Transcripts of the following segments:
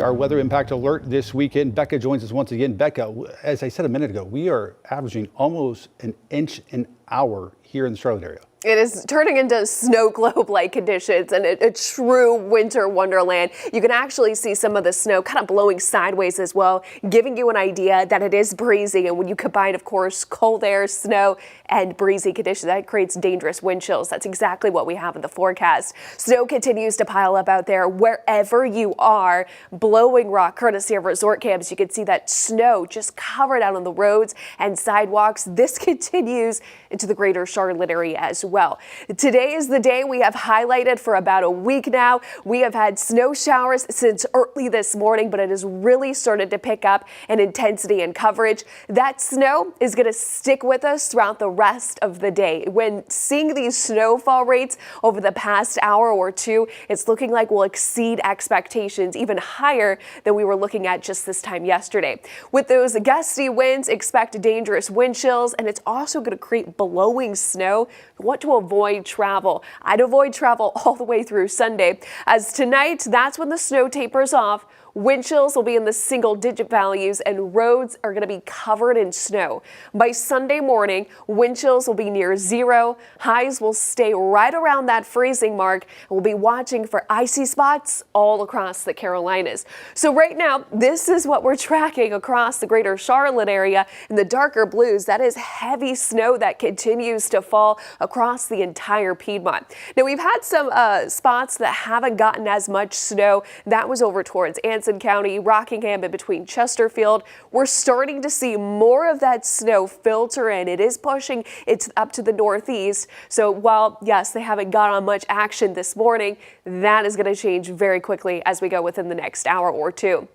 Our weather impact alert this weekend. Becca joins us once again. Becca, as I said a minute ago, we are averaging almost an inch an hour here in the Charlotte area. It is turning into snow globe-like conditions and a true winter wonderland. You can actually see some of the snow kind of blowing sideways as well, giving you an idea that it is breezy. And when you combine, of course, cold air, snow, and breezy conditions, that creates dangerous wind chills. That's exactly what we have in the forecast. Snow continues to pile up out there wherever you are. Blowing rock, courtesy of resort camps. You can see that snow just covered out on the roads and sidewalks. This continues into the greater Charlotte area as well. Today is the day we have highlighted for about a week now. We have had snow showers since early this morning, but it has really started to pick up in intensity and coverage. That snow is going to stick with us throughout the rest of the day. When seeing these snowfall rates over the past hour or two, it's looking like we'll exceed expectations even higher than we were looking at just this time yesterday. With those gusty winds, expect dangerous wind chills, and it's also going to create blowing snow. You want to avoid travel. I'd avoid travel all the way through Sunday, as tonight, that's when the snow tapers off. Wind chills will be in the single-digit values and roads are going to be covered in snow. By Sunday morning, wind chills will be near zero. Highs will stay right around that freezing mark. We'll be watching for icy spots all across the Carolinas. So right now, this is what we're tracking across the greater Charlotte area. In the darker blues, that is heavy snow that continues to fall across the entire Piedmont. Now, we've had some spots that haven't gotten as much snow. That was over towards County, Rockingham, and between Chesterfield. We're starting to see more of that snow filter in. It is pushing it's up to the northeast. So while, yes, they haven't got on much action this morning, that is going to change very quickly as we go within the next hour or two.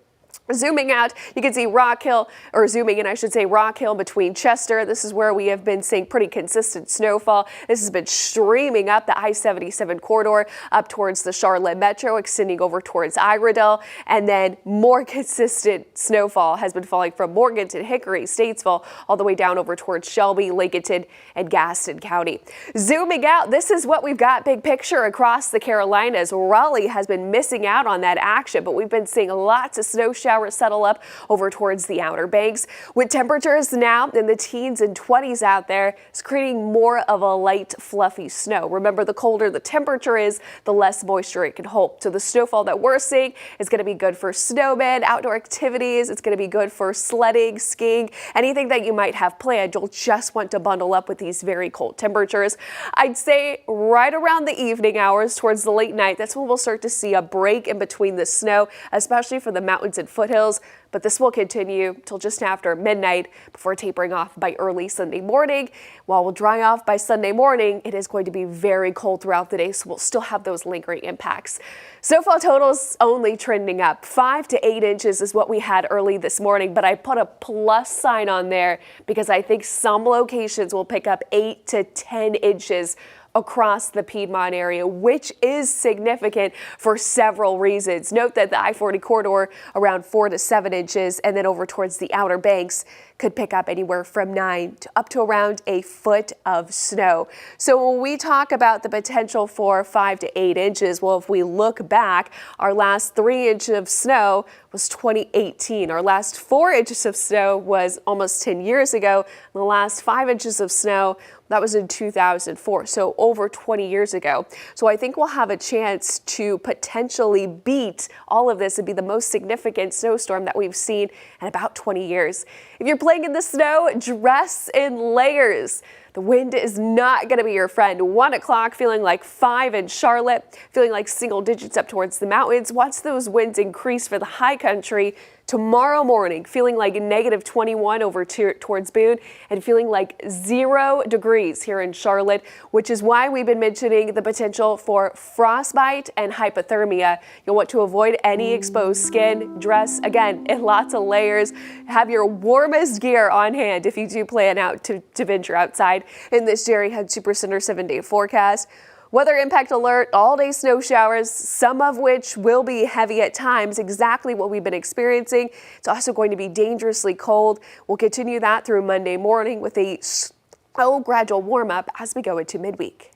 Zooming out, you can see Rock Hill, or zooming in, I should say, Rock Hill between Chester. This is where we have been seeing pretty consistent snowfall. This has been streaming up the I-77 corridor up towards the Charlotte Metro, extending over towards Iredell. And then more consistent snowfall has been falling from Morganton, Hickory, Statesville, all the way down over towards Shelby, Lincoln, and Gaston County. Zooming out, this is what we've got big picture across the Carolinas. Raleigh has been missing out on that action, but we've been seeing lots of snow showers settle up over towards the Outer Banks. With temperatures now in the teens and 20s out there, it's creating more of a light, fluffy snow. Remember, the colder the temperature is, the less moisture it can hold. So the snowfall that we're seeing is going to be good for snowmen, outdoor activities. It's going to be good for sledding, skiing, anything that you might have planned. You'll just want to bundle up with these very cold temperatures. I'd say right around the evening hours towards the late night, that's when we'll start to see a break in between the snow, especially for the mountains and foothills, but this will continue till just after midnight before tapering off by early Sunday morning. While we'll dry off by Sunday morning, it is going to be very cold throughout the day, so we'll still have those lingering impacts. Snowfall totals only trending up. 5 to 8 inches is what we had early this morning, but I put a plus sign on there because I think some locations will pick up 8 to 10 inches across the Piedmont area, which is significant for several reasons. Note that the I-40 corridor around 4 to 7 inches, and then over towards the Outer Banks could pick up anywhere from 9 to up to around a foot of snow. So when we talk about the potential for 5 to 8 inches, well, if we look back, our last 3 inches of snow was 2018. Our last 4 inches of snow was almost 10 years ago. The last 5 inches of snow, that was in 2004, so over 20 years ago. So I think we'll have a chance to potentially beat all of this and be the most significant snowstorm that we've seen in about 20 years. If you're playing in the snow, dress in layers. The wind is not going to be your friend. 1 o'clock, feeling like 5 in Charlotte, feeling like single digits up towards the mountains. Watch those winds increase for the high country. Tomorrow morning, feeling like negative 21 over towards Boone and feeling like 0 degrees here in Charlotte, which is why we've been mentioning the potential for frostbite and hypothermia. You'll want to avoid any exposed skin. Dress, again, in lots of layers. Have your warmest gear on hand if you do plan out to venture outside in this Jerry Head Supercenter 7-day forecast. Weather impact alert, all-day snow showers, some of which will be heavy at times, exactly what we've been experiencing. It's also going to be dangerously cold. We'll continue that through Monday morning with a slow gradual warm-up as we go into midweek.